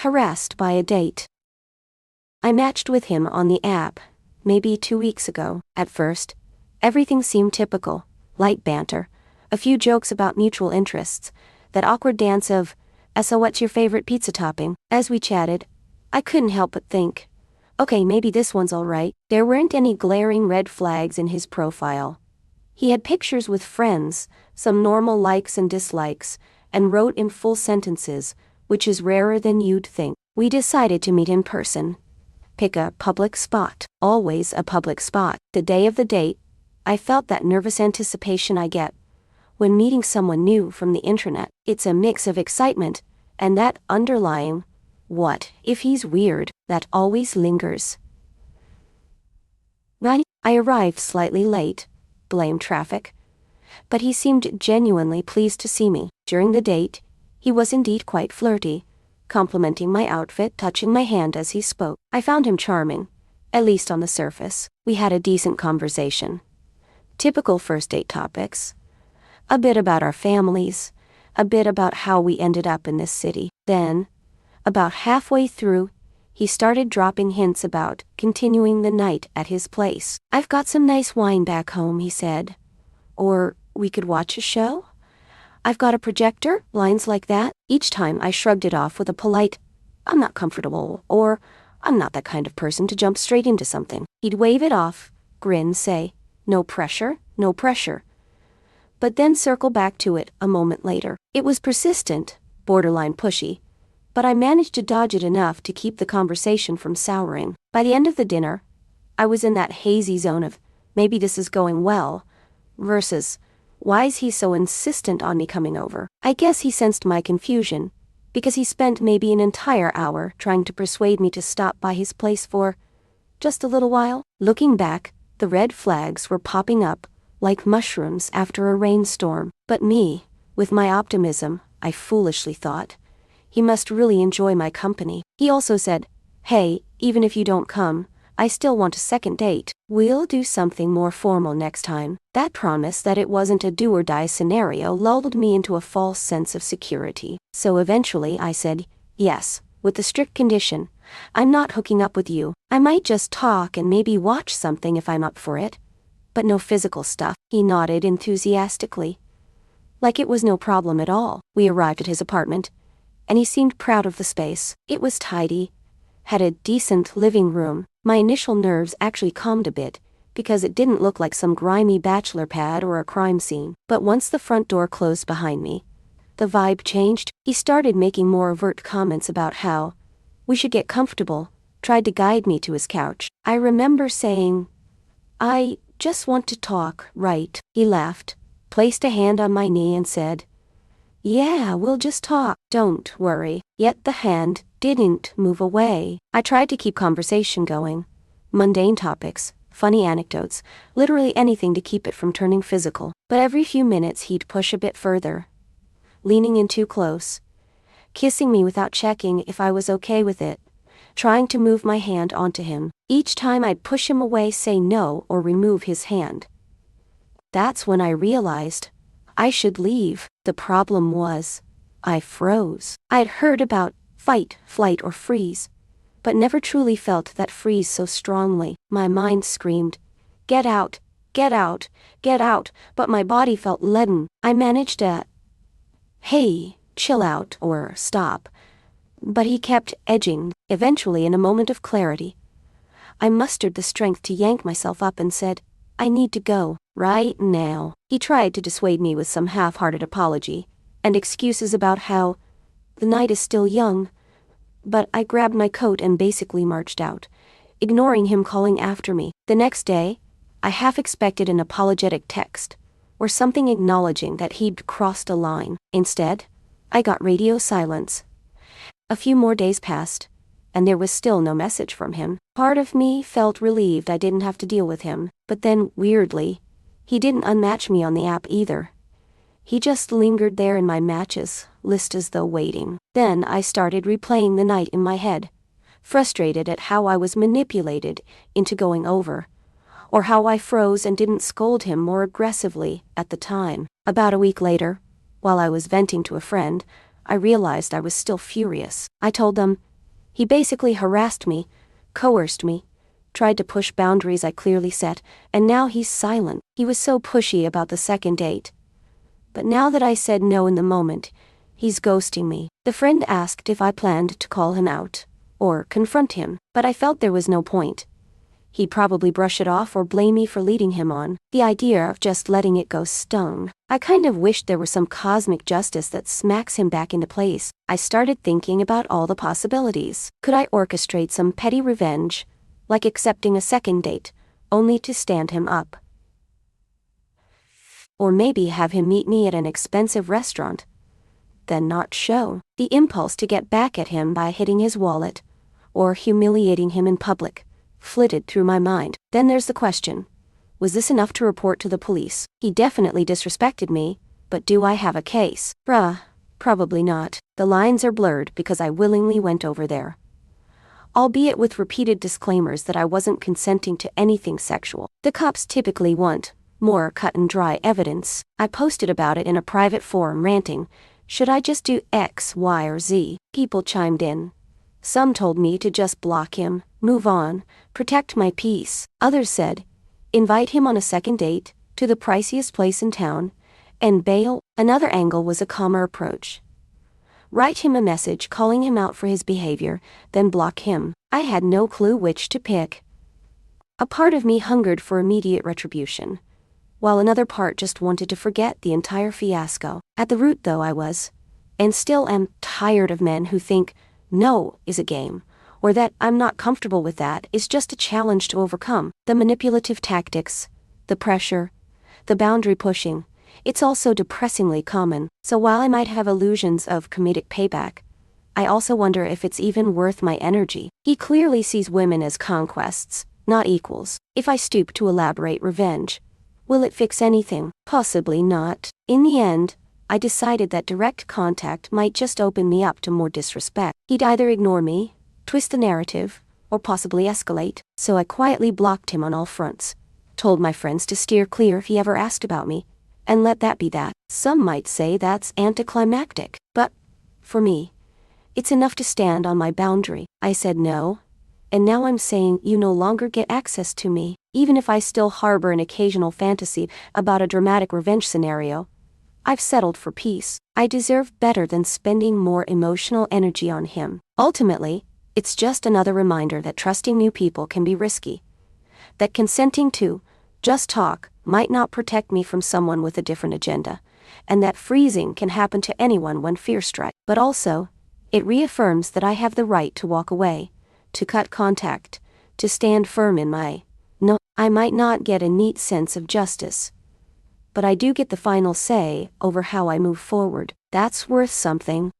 Harassed by a date. I matched with him on the app, maybe 2 weeks ago. At first, everything seemed typical, light banter, a few jokes about mutual interests, that awkward dance of, so what's your favorite pizza topping? As we chatted, I couldn't help but think, okay, maybe this one's alright. There weren't any glaring red flags in his profile. He had pictures with friends, some normal likes and dislikes, and wrote in full sentences, which is rarer than you'd think. We decided to meet in person. Pick a public spot. Always a public spot. The day of the date, I felt that nervous anticipation I get when meeting someone new from the internet. It's a mix of excitement and that underlying, what if he's weird, that always lingers. Right? I arrived slightly late, blame traffic. But he seemed genuinely pleased to see me. During the date, he was indeed quite flirty, complimenting my outfit, touching my hand as he spoke. I found him charming, at least on the surface. We had a decent conversation. Typical first date topics. A bit about our families, a bit about how we ended up in this city. Then, about halfway through, he started dropping hints about continuing the night at his place. I've got some nice wine back home, he said. Or we could watch a show? I've got a projector, lines like that. Each time I shrugged it off with a polite, I'm not comfortable, or I'm not that kind of person to jump straight into something. He'd wave it off, grin, say, no pressure, no pressure. But then circle back to it a moment later. It was persistent, borderline pushy, but I managed to dodge it enough to keep the conversation from souring. By the end of the dinner, I was in that hazy zone of, maybe this is going well, versus, why is he so insistent on me coming over? I guess he sensed my confusion, because he spent maybe an entire hour trying to persuade me to stop by his place for just a little while. Looking back, the red flags were popping up like mushrooms after a rainstorm. But me, with my optimism, I foolishly thought, he must really enjoy my company. He also said, hey, even if you don't come, I still want a second date. We'll do something more formal next time. That promise that it wasn't a do-or-die scenario lulled me into a false sense of security. So eventually I said, yes, with the strict condition, I'm not hooking up with you. I might just talk and maybe watch something if I'm up for it. But no physical stuff. He nodded enthusiastically, like it was no problem at all. We arrived at his apartment, and he seemed proud of the space. It was tidy, had a decent living room. My initial nerves actually calmed a bit, because it didn't look like some grimy bachelor pad or a crime scene. But once the front door closed behind me, the vibe changed. He started making more overt comments about how we should get comfortable, tried to guide me to his couch. I remember saying, I just want to talk, right? He laughed, placed a hand on my knee and said, yeah, we'll just talk. Don't worry. Yet the hand didn't move away. I tried to keep conversation going. Mundane topics, funny anecdotes, literally anything to keep it from turning physical. But every few minutes he'd push a bit further, leaning in too close, kissing me without checking if I was okay with it, trying to move my hand onto him. Each time I'd push him away, say no, or remove his hand. That's when I realized I should leave. The problem was, I froze. I'd heard about fight, flight, or freeze, but never truly felt that freeze so strongly. My mind screamed, get out, get out, get out, but my body felt leaden. I managed a, hey, chill out, or stop, but he kept edging. Eventually, in a moment of clarity, I mustered the strength to yank myself up and said, I need to go, right now. He tried to dissuade me with some half-hearted apology, and excuses about how the night is still young, but I grabbed my coat and basically marched out, ignoring him calling after me. The next day, I half expected an apologetic text, or something acknowledging that he'd crossed a line. Instead, I got radio silence. A few more days passed, and there was still no message from him. Part of me felt relieved I didn't have to deal with him, but then, weirdly, he didn't unmatch me on the app either. He just lingered there in my matches list as though waiting. Then I started replaying the night in my head, frustrated at how I was manipulated into going over, or how I froze and didn't scold him more aggressively at the time. About a week later, while I was venting to a friend, I realized I was still furious. I told them, He basically harassed me, coerced me, tried to push boundaries I clearly set, and now he's silent. He was so pushy about the second date. But now that I said no in the moment, he's ghosting me. The friend asked if I planned to call him out, or confront him, but I felt there was no point. He'd probably brush it off or blame me for leading him on. The idea of just letting it go stung. I kind of wished there was some cosmic justice that smacks him back into place. I started thinking about all the possibilities. Could I orchestrate some petty revenge, like accepting a second date, only to stand him up? Or maybe have him meet me at an expensive restaurant, then not show the impulse to get back at him by hitting his wallet, or humiliating him in public, flitted through my mind. Then there's the question. Was this enough to report to the police? He definitely disrespected me, but do I have a case? Probably not. The lines are blurred because I willingly went over there, albeit with repeated disclaimers that I wasn't consenting to anything sexual. The cops typically want more cut and dry evidence. I posted about it in a private forum ranting, should I just do X, Y, or Z? People chimed in. Some told me to just block him, move on, protect my peace. Others said, invite him on a second date, to the priciest place in town, and bail. Another angle was a calmer approach. Write him a message calling him out for his behavior, then block him. I had no clue which to pick. A part of me hungered for immediate retribution, while another part just wanted to forget the entire fiasco. At the root though I was, and still am, tired of men who think no is a game, or that I'm not comfortable with that is just a challenge to overcome. The manipulative tactics, the pressure, the boundary pushing, it's also depressingly common. So while I might have illusions of comedic payback, I also wonder if it's even worth my energy. He clearly sees women as conquests, not equals. If I stoop to elaborate revenge, will it fix anything? Possibly not. In the end, I decided that direct contact might just open me up to more disrespect. He'd either ignore me, twist the narrative, or possibly escalate. So I quietly blocked him on all fronts, told my friends to steer clear if he ever asked about me, and let that be that. Some might say that's anticlimactic, but for me, it's enough to stand on my boundary. I said no, and now I'm saying you no longer get access to me. Even if I still harbor an occasional fantasy about a dramatic revenge scenario, I've settled for peace. I deserve better than spending more emotional energy on him. Ultimately, it's just another reminder that trusting new people can be risky, that consenting to just talk might not protect me from someone with a different agenda, and that freezing can happen to anyone when fear strikes. But also, it reaffirms that I have the right to walk away, to cut contact, to stand firm in my no. I might not get a neat sense of justice, but I do get the final say over how I move forward. That's worth something.